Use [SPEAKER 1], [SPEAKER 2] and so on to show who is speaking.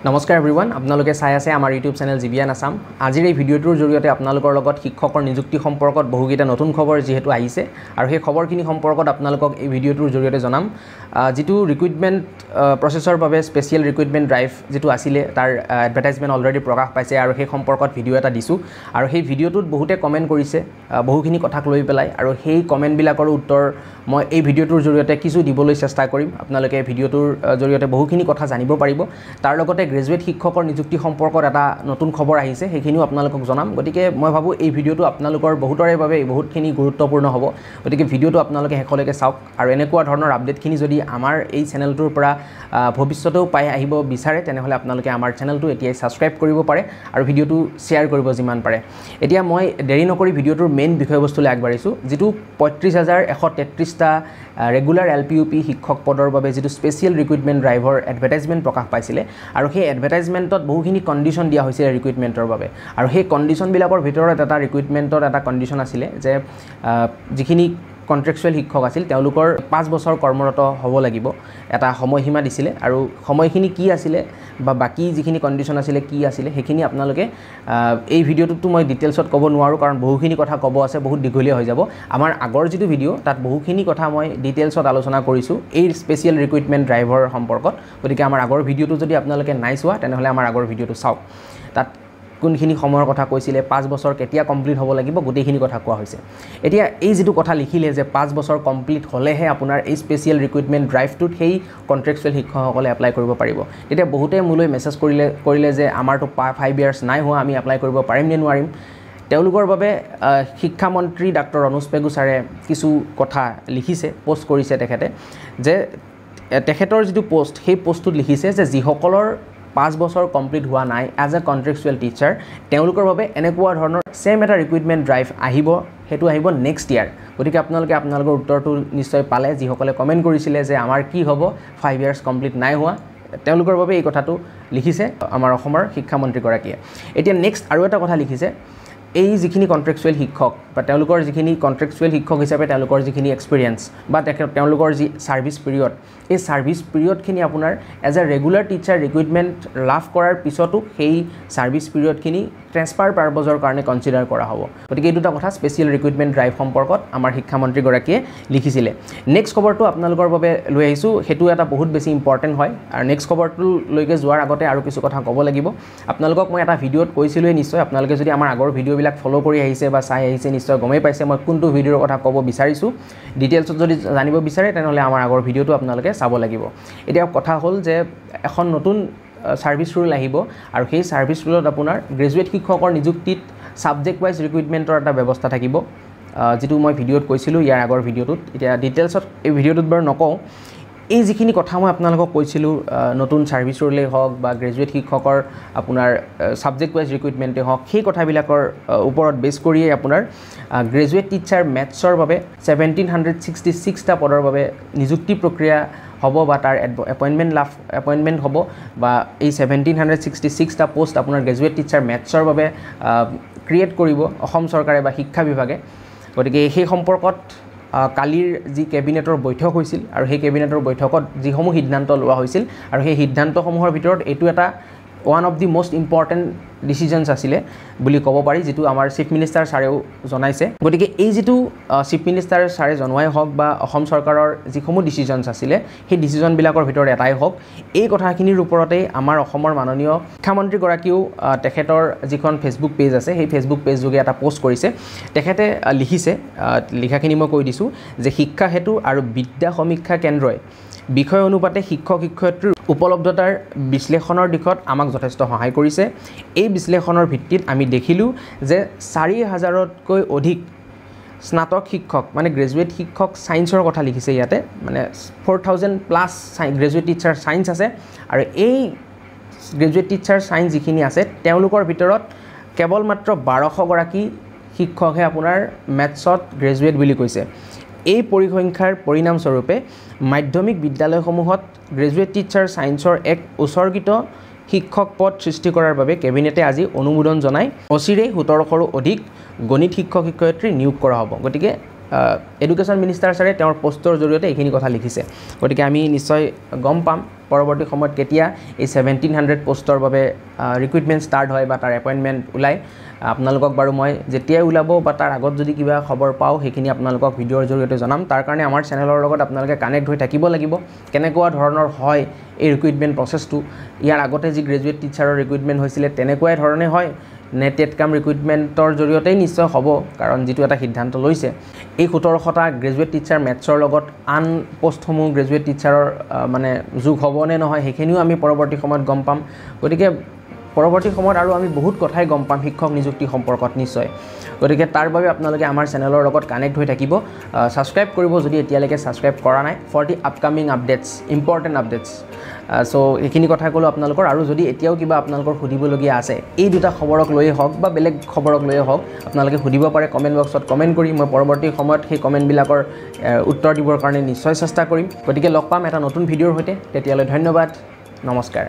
[SPEAKER 1] নমস্কাৰ এভৰিৱান আপোনালোকে চাই আছে আমাৰ ইউটিউব চেনেল জিবিয়ান আসাম আজিৰ এই ভিডিঅ'টোৰ জৰিয়তে আপোনালোকৰ লগত শিক্ষকৰ নিযুক্তি সম্পৰ্কত বহুকেইটা নতুন খবৰ যেহেতু আহিছে আৰু সেই খবৰখিনি সম্পৰ্কত আপোনালোকক এই ভিডিঅ'টোৰ জৰিয়তে জনাম যেটো ৰিক্ৰুটমেন্ট প্ৰসেছৰ বাবে স্পেশাল ৰিক্ৰুটমেন্ট ড্ৰাইভ যেটো আছিল তাৰ এডভাৰটাইজমেন্ট অলৰেডি প্ৰকাশ পাইছে আৰু সেই সম্পৰ্কত ভিডিঅ' এটা দিছো আৰু সেই ভিডিঅ'টোত বহুতে কমেন্ট কৰিছে বহুখিনি কথাক লৈ পেলাই আৰু সেই কমেন্টবিলাকৰ উত্তৰ মই এই ভিডিঅ'টোৰ জৰিয়তে কিছু দিবলৈ চেষ্টা কৰিম আপোনালোকে ভিডিঅ'টোৰ জৰিয়তে বহুখিনি কথা জানিব পাৰিব তাৰ লগতে গ্ৰেজুৱেট শিক্ষকৰ নিযুক্তি সম্পৰ্কত এটা নতুন খবৰ আহিছে সেইখিনিও আপোনালোকক জনাম গতিকে মই ভাবো এই ভিডিঅ'টো আপোনালোকৰ বহুতৰে বাবে বহুতখিনি গুৰুত্বপূৰ্ণ হ'ব গতিকে ভিডিঅ'টো আপোনালোকে হেকলৈকে চাওক আৰু এনেকুৱা ধৰণৰ আপডেটখিনি যদি আমাৰ এই চেনেলটোৰ পৰা ভৱিষ্যতেও পাই আহিব বিচাৰে তেনেহলে আপোনালোকে আমাৰ চেনেলটো এতিয়াই সাবস্ক্ৰাইব কৰিব পাৰে আৰু ভিডিঅ'টো শেয়াৰ কৰিব যিমান পাৰে এতিয়া মই দেৰি নকৰি ভিডিঅ'টোৰ মেইন বিষয়বস্তুলৈ আগবাঢ়িছো যেটো 35133টা ৰেগুলাৰ এলপিইউপি শিক্ষক পদৰ বাবে যেটো স্পেশাল ৰিক্ৰুটমেন্ট ড্ৰাইভৰ এডভাৰটাইজমেন্ট প্ৰকাশ পাইছিলে আৰু সেই এডভাৰটাইজমেন্টত বহুখিনি কন্ডিশন দিয়া হৈছে ৰিক্ৰুটমেন্টৰ বাবে আৰু সেই কন্ডিশন বিলাকৰ ভিতৰত এটা ৰিক্ৰুটমেন্টৰ এটা কন্ডিশন আছিল যে যিখিনি কন্ট্ৰাকচুৱেল শিক্ষক আছিল তেওঁলোকৰ 5 বছৰ কৰ্মৰত হ'ব লাগিব এটা সময়সীমা দিছিল আৰু সময়খিনি কি আছিল বা বাকি যিখিনি কন্ডিশন আছিল কি আছিল হেখিনি আপোনালোকে এই ভিডিঅ'টোত মই ডিটেইলছত ক'ব নোৱাৰো কাৰণ বহুখিনি কথা ক'ব আছে বহুত দীঘলীয়া হৈ যাব আমাৰ আগৰ যেটো ভিডিঅ' তাত বহুখিনি কথা মই ডিটেইলছত আলোচনা কৰিছো এই স্পেশাল ৰিক্ৰুটমেন্ট ড্ৰাইভৰ সম্পৰ্কত গতিকে আমাৰ আগৰ ভিডিঅ'টো যদি আপোনালোকে নাই চোৱা তেনেহলে আমাৰ আগৰ ভিডিঅ'টো চাওক তাত কোনখিনি সময়ৰ কথা কৈছিলে 5 বছৰ কেতিয়া কমপ্লিট হ'ব লাগিব গোটেইখিনি কথা কোৱা হৈছে এতিয়া এই যেটো কথা লিখিলে যে 5 বছৰ কমপ্লিট হলেহে আপোনাৰ এই স্পেশাল ৰিক্ৰুটমেন্ট ড্ৰাইভটোত সেই কন্ট্ৰাকচুৱেল শিক্ষকসকলে এপ্লাই কৰিব পাৰিব এতিয়া বহুতে মোলৈ মেছেজ কৰিলে যে আমাৰটো 5 ইয়াৰ্স নাই হোৱা আমি এপ্লাই কৰিব পাৰিম নে নোৱাৰিম তেওঁলোকৰ বাবে শিক্ষা মন্ত্ৰী ডক্টৰ অনুজ পেগু ছাৰে কিছু কথা লিখিছে পোষ্ট কৰিছে তেখেতে যে তেখেতৰ যেটো পোষ্ট সেই পোষ্টটোত লিখিছে যে যিসকলৰ 5 বছৰ কমপ্লিট হোৱা নাই এজ এ কন্ট্ৰাকচুৱেল টিচাৰ তেওঁলোকৰ বাবে এনেকুৱা ধৰণৰ সেম এটা ৰিক্ৰুটমেন্ট ড্ৰাইভ আহিব হেতু আহিব নেক্সট ইয়াৰ গতিকে আপোনালোকৰ উত্তৰটো নিশ্চয় পালে যিসকলে কমেন্ট কৰিছিলে যে আমাৰ কি হ'ব 5 ইয়াৰ্স কমপ্লিট নাই হোৱা তেওঁলোকৰ বাবে এই কথাটো লিখিছে আমাৰ অসমৰ শিক্ষা মন্ত্ৰী গৰাকীয়ে এতিয়া নেক্সট আৰু এটা কথা লিখিছে এই যিখিনি কন্ট্ৰাকচুৱেল শিক্ষক বা তেওঁলোকৰ যিখিনি কন্ট্ৰাকচুৱেল শিক্ষক হিচাপে তেওঁলোকৰ যিখিনি এক্সপেৰিয়েন্স বা তেওঁলোকৰ যি সাৰ্ভিস পিৰিয়ড এই সাৰ্ভিস পিৰিয়ডখিনি আপোনাৰ as a regular teacher recruitment লাভ কৰাৰ পিছতো সেই সাৰ্ভিস পিৰিয়ডখিনি ট্ৰান্সফাৰ পাৰপজৰ কাৰণে কনসিডাৰ কৰা হ'ব গতিকে এই দুটা কথা স্পেশাল ৰিক্ৰুটমেন্ট ড্ৰাইভ সম্পৰ্কত আমাৰ শিক্ষা মন্ত্ৰী গৰাকীয়ে লিখিছিলে নেক্সট খবৰটো আপোনালোকৰ বাবে লৈ আহিছো হেতু এটা বহুত বেছি ইম্পৰ্টেন্ট হয় আৰু নেক্সট খবৰটো লৈকে যোৱাৰ আগতে আৰু কিছু কথা ক'ব লাগিব আপোনালোকক মই এটা ভিডিঅ'ত কৈছিলোই নিশ্চয় আপোনালোকে যদি আমাৰ আগৰ ভিডিঅ'বিলাক ফলো কৰি আহিছে বা চাই আহিছে নিশ্চয় গমেই পাইছে মই কোনটো ভিডিঅ'ৰ কথা ক'ব বিচাৰিছো ডিটেইলছত যদি জানিব বিচাৰে তেনেহলে আমাৰ আগৰ ভিডিঅ'টো আপোনালোকে চাব লাগিব এতিয়া কথা হ'ল যে এখন নতুন সাৰ্ভিস ৰুল আহিব আৰু সেই সাৰ্ভিস ৰুলত আপোনাৰ গ্ৰেজুৱেট শিক্ষকৰ নিযুক্তিত সাবজেক্ট ওয়াইজ ৰিক্ৰুটমেন্টৰ এটা ব্যৱস্থা থাকিব যেটো মই ভিডিঅ'ত কৈছিলো ইয়াৰ আগৰ ভিডিঅ'টোত এতিয়া ডিটেইলছত এই ভিডিঅ'টোত বৰ নকওঁ এই যিখিনি কথা মই আপোনালোকক কৈছিলো নতুন সাৰ্ভিস ৰুলে হওক বা গ্ৰেজুৱেট শিক্ষকৰ আপোনাৰ সাবজেক্ট ওয়াইজ ৰিক্ৰুটমেন্টে হওক সেই কথাবিলাকৰ ওপৰত বেছ কৰিয়ে আপোনাৰ গ্ৰেজুৱেট টিচাৰ মেথছৰ বাবে 1766টা পদৰ বাবে নিযুক্তি প্ৰক্ৰিয়া হ'ব বা তাৰ এপইন্টমেন্ট হ'ব বা এই 1766টা পোষ্ট আপোনাৰ গ্ৰেজুৱেট টিচাৰ মেথছৰ বাবে ক্ৰিয়েট কৰিব অসম চৰকাৰে বা শিক্ষা বিভাগে গতিকে সেই সম্পৰ্কত কালিৰ যি কেবিনেটৰ বৈঠক হৈছিল আৰু সেই কেবিনেটৰ বৈঠকত যিসমূহ সিদ্ধান্ত লোৱা হৈছিল আৰু সেই সিদ্ধান্তসমূহৰ ভিতৰত এটো এটা one of the most important decisions আছিল বুলি ক'ব পাৰি যেটো আমাৰ চিফ মিনিষ্টাৰ ছাৰেও জনাইছে গতিকে এই যেটো চিফ মিনিষ্টাৰ ছাৰে জনোৱাই হওক বা অসম চৰকাৰৰ যিসমূহ ডিসিশনস আছিল সেই ডিসিশন বিলাকৰ ভিতৰত এটাই হওক এই কথাখিনিৰ ওপৰতে আমাৰ অসমৰ মাননীয় শিক্ষামন্ত্ৰী গৰাকীও তেখেতৰ যিখন ফেসবুক পেজ আছে সেই ফেসবুক পেজ যোগে এটা পোষ্ট কৰিছে তেখেতে লিখিছে লিখাখিনি মই কৈ দিছো যে শিক্ষা হেতু আৰু বিদ্যা সমীক্ষা কেন্দ্ৰই বিষয় অনুপাতে শিক্ষক শিক্ষয়িত্ৰীৰ উপলব্ধতাৰ বিশ্লেষণৰ দিশত আমাক যথেষ্ট সহায় কৰিছে এই বিশ্লেষণৰ ভিত্তিত আমি দেখিলো যে 4000তকৈ অধিক স্নাতক শিক্ষক মানে গ্ৰেজুৱেট শিক্ষক সায়েন্সৰ কথা লিখিছে ইয়াতে মানে 4000 প্লাস গ্ৰেজুৱেট টিচাৰ সায়েন্স আছে আৰু এই গ্ৰেজুৱেট টিচাৰ সায়েন্স যিখিনি আছে তেওঁলোকৰ ভিতৰত কেৱল মাত্ৰ 1200 গৰাকী শিক্ষকহে আপোনাৰ মেথছত গ্ৰেজুৱেট বুলি কৈছে এই পৰিসংখ্যাৰ পৰিণাম স্বৰূপে মাধ্যমিক বিদ্যালয়সমূহত গ্ৰেজুৱেট টিচাৰ সায়েন্সৰ এক উৎসৰ্গিত শিক্ষক পদ সৃষ্টি কৰাৰ বাবে কেবিনেটে আজি অনুমোদন জনাই অচিৰে 1700 অধিক গণিত শিক্ষক শিক্ষয়িত্ৰী নিয়োগ কৰা হ'ব গতিকে এডুকেশ্যন মিনিষ্টাৰ ছাৰে তেওঁৰ পোষ্টৰ জৰিয়তে এইখিনি কথা লিখিছে গতিকে আমি নিশ্চয় গম পাম পৰৱৰ্তী সময়ত কেতিয়া এই 1700 পোষ্টৰ বাবে ৰিক্ৰুইটমেণ্ট ষ্টাৰ্ট হয় বা তাৰ এপইণ্টমেণ্ট ওলায় আপোনালোকক বাৰু মই যেতিয়াই ওলাব বা তাৰ আগত যদি কিবা খবৰ পাওঁ সেইখিনি আপোনালোকক ভিডিঅ'ৰ জৰিয়তে জনাম তাৰ কাৰণে আমাৰ চেনেলৰ লগত আপোনালোকে কানেক্ট হৈ থাকিব লাগিব কেনেকুৱা ধৰণৰ হয় এই ৰিক্ৰুইটমেণ্ট প্ৰচেছটো ইয়াৰ আগতে যি গ্ৰেজুৱেট টিচাৰৰ ৰিক্ৰুইটমেণ্ট হৈছিলে তেনেকুৱাই ধৰণে হয় নে টেট কাম ৰিক্ৰুইটমেণ্টৰ জৰিয়তেই নিশ্চয় হ'ব কাৰণ যিটো এটা সিদ্ধান্ত লৈছে এই 1700টা গ্ৰেজুৱেট টিচাৰ মেথছৰ লগত আন পোষ্টসমূহ গ্ৰেজুৱেট টিচাৰৰ মানে যোগ হ'ব নে নহয় সেইখিনিও আমি পৰৱৰ্তী সময়ত গম পাম গতিকে পৰৱৰ্তী সময়ত আৰু আমি বহুত কথাই গম পাম শিক্ষক নিযুক্তি সম্পৰ্কত নিশ্চয় গতিকে তাৰ বাবে আপোনালোকে আমাৰ চেনেলৰ লগত কানেক্ট হৈ থাকিব ছাবস্ক্ৰাইব কৰিব যদি এতিয়ালৈকে ছাবস্ক্ৰাইব কৰা নাই for the upcoming updates important updates so এইখিনি কথা ক'লো আপোনালোকৰ আৰু যদি এতিয়াও কিবা আপোনালোকৰ সুধিবলগীয়া আছে এই দুটা খবৰক লৈয়ে হওক বা বেলেগ খবৰক লৈয়ে হওক আপোনালোকে সুধিব পাৰে কমেণ্ট বক্সত কমেণ্ট কৰি মই পৰৱৰ্তী সময়ত সেই কমেণ্টবিলাকৰ উত্তৰ দিবৰ কাৰণে নিশ্চয় চেষ্টা কৰিম গতিকে লগ পাম এটা নতুন ভিডিঅ'ৰ সৈতে তেতিয়ালৈ ধন্যবাদ নমস্কাৰ